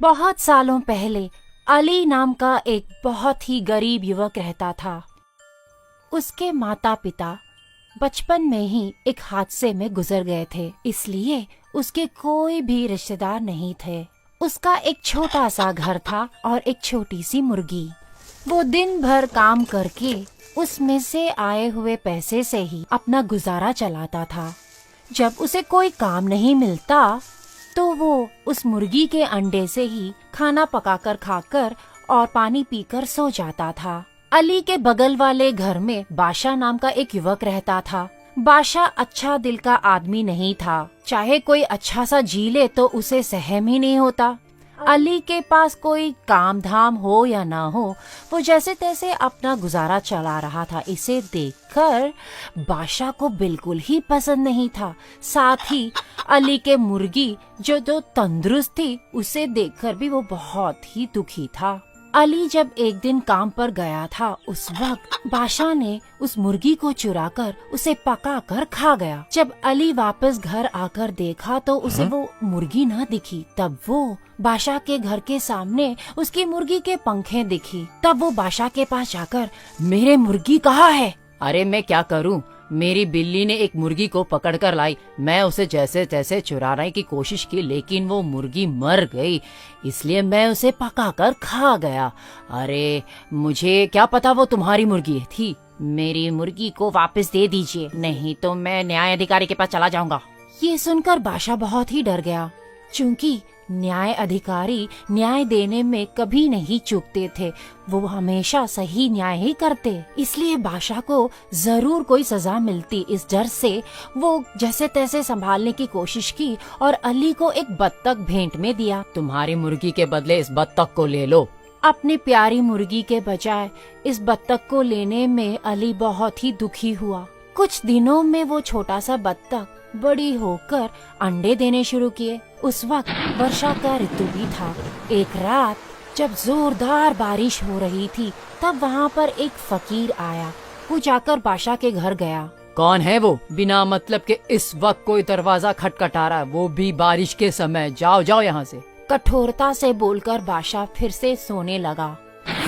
बहुत सालों पहले अली नाम का एक बहुत ही गरीब युवक रहता था। उसके माता पिता बचपन में ही एक हादसे में गुजर गए थे, इसलिए उसके कोई भी रिश्तेदार नहीं थे। उसका एक छोटा सा घर था और एक छोटी सी मुर्गी। वो दिन भर काम करके उसमें से आए हुए पैसे से ही अपना गुजारा चलाता था। जब उसे कोई काम नहीं मिलता तो वो उस मुर्गी के अंडे से ही खाना पकाकर खाकर और पानी पीकर सो जाता था। अली के बगल वाले घर में बादशाह नाम का एक युवक रहता था। बादशाह अच्छा दिल का आदमी नहीं था, चाहे कोई अच्छा सा जी ले तो उसे सहम ही नहीं होता। अली के पास कोई काम धाम हो या ना हो, वो जैसे तैसे अपना गुजारा चला रहा था। इसे देखकर बादशाह को बिल्कुल ही पसंद नहीं था। साथ ही अली के मुर्गी जो तंदुरुस्त थी, उसे देखकर भी वो बहुत ही दुखी था। अली जब एक दिन काम पर गया था, उस वक्त बादशाह ने उस मुर्गी को चुराकर उसे पकाकर खा गया। जब अली वापस घर आकर देखा तो उसे वो मुर्गी न दिखी। तब वो बादशाह के घर के सामने उसकी मुर्गी के पंखे दिखी। तब वो बादशाह के पास जाकर, मेरे मुर्गी कहाँ है? अरे मैं क्या करूं, मेरी बिल्ली ने एक मुर्गी को पकड़ कर लाई। मैं उसे जैसे तैसे चुराने की कोशिश की, लेकिन वो मुर्गी मर गई, इसलिए मैं उसे पकाकर खा गया। अरे मुझे क्या पता वो तुम्हारी मुर्गी थी। मेरी मुर्गी को वापस दे दीजिए, नहीं तो मैं न्याय अधिकारी के पास चला जाऊंगा। ये सुनकर बादशाह बहुत ही डर गया, क्योंकि न्याय अधिकारी न्याय देने में कभी नहीं चूकते थे। वो हमेशा सही न्याय ही करते, इसलिए बादशाह को जरूर कोई सजा मिलती। इस डर से वो जैसे तैसे संभालने की कोशिश की और अली को एक बत्तख भेंट में दिया। तुम्हारी मुर्गी के बदले इस बत्तख को ले लो। अपनी प्यारी मुर्गी के बजाय इस बत्तख को लेने में अली बहुत ही दुखी हुआ। कुछ दिनों में वो छोटा सा बत्तख बड़ी होकर अंडे देने शुरू किए। उस वक्त वर्षा का ऋतु भी था। एक रात जब जोरदार बारिश हो रही थी, तब वहाँ पर एक फकीर आया। वो जाकर बादशाह के घर गया। कौन है वो? बिना मतलब के इस वक्त कोई दरवाजा खटखटा रहा है, वो भी बारिश के समय। जाओ जाओ यहाँ से। कठोरता से बोलकर बादशाह फिर से सोने लगा।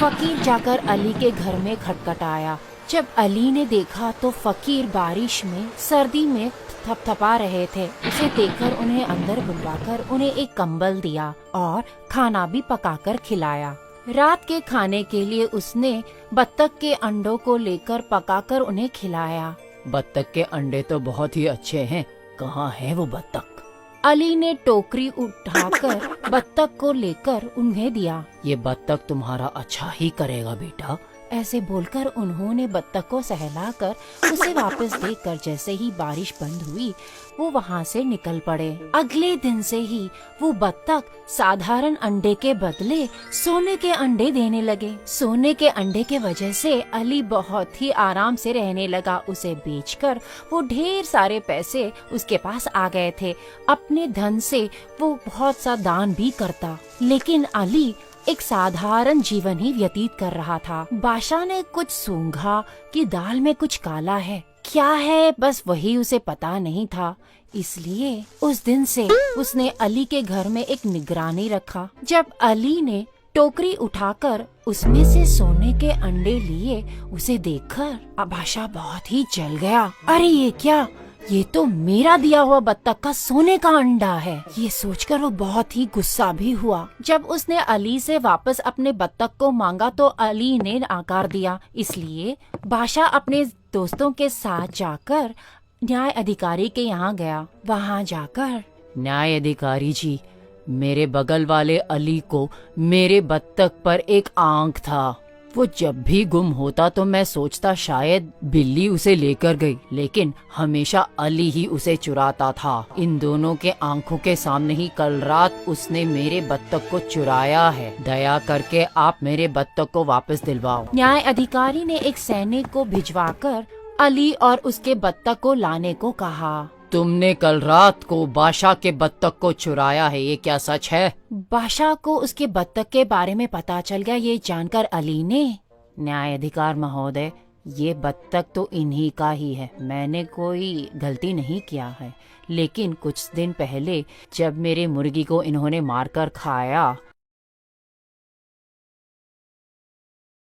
फकीर जाकर अली के घर में खटखटाया। जब अली ने देखा तो फकीर बारिश में सर्दी में थपथपा रहे थे। उसे देखकर उन्हें अंदर बुलवाकर उन्हें एक कंबल दिया और खाना भी पकाकर खिलाया। रात के खाने के लिए उसने बत्तख के अंडों को लेकर पकाकर उन्हें खिलाया। बत्तख के अंडे तो बहुत ही अच्छे हैं, कहाँ है वो बत्तख? अली ने टोकरी उठाकर बत्तख को लेकर उन्हें दिया। ये बत्तख तुम्हारा अच्छा ही करेगा बेटा। ऐसे बोलकर उन्होंने बत्तख को सहलाकर उसे वापस देकर जैसे ही बारिश बंद हुई, वो वहाँ से निकल पड़े। अगले दिन से ही वो बत्तख साधारण अंडे के बदले सोने के अंडे देने लगे। सोने के अंडे के वजह से अली बहुत ही आराम से रहने लगा। उसे बेचकर वो ढेर सारे पैसे उसके पास आ गए थे। अपने धन से वो बहुत सा दान भी करता, लेकिन अली एक साधारण जीवन ही व्यतीत कर रहा था। बादशाह ने कुछ सूंघा कि दाल में कुछ काला है। क्या है बस वही उसे पता नहीं था, इसलिए उस दिन से उसने अली के घर में एक निगरानी रखा। जब अली ने टोकरी उठाकर उसमें से सोने के अंडे लिए, उसे देखकर बादशाह बहुत ही जल गया। अरे ये क्या, ये तो मेरा दिया हुआ बत्तख का सोने का अंडा है। ये सोचकर वो बहुत ही गुस्सा भी हुआ। जब उसने अली से वापस अपने बत्तख को मांगा तो अली ने आकार दिया। इसलिए बादशाह अपने दोस्तों के साथ जाकर न्याय अधिकारी के यहाँ गया। वहाँ जाकर, न्याय अधिकारी जी, मेरे बगल वाले अली को मेरे बत्तख पर एक आंख था। वो जब भी गुम होता तो मैं सोचता शायद बिल्ली उसे लेकर गई, लेकिन हमेशा अली ही उसे चुराता था। इन दोनों के आंखों के सामने ही कल रात उसने मेरे बत्तख को चुराया है। दया करके आप मेरे बत्तख को वापस दिलवाओ। न्याय अधिकारी ने एक सैनिक को भिजवाकर अली और उसके बत्तख को लाने को कहा। तुमने कल रात को बादशाह के बत्तख को चुराया है, ये क्या सच है? बादशाह को उसके बत्तख के बारे में पता चल गया। ये जानकर अली ने, न्याय अधिकार महोदय, ये बत्तख तो इन्हीं का ही है, मैंने कोई गलती नहीं किया है। लेकिन कुछ दिन पहले जब मेरे मुर्गी को इन्होंने मारकर खाया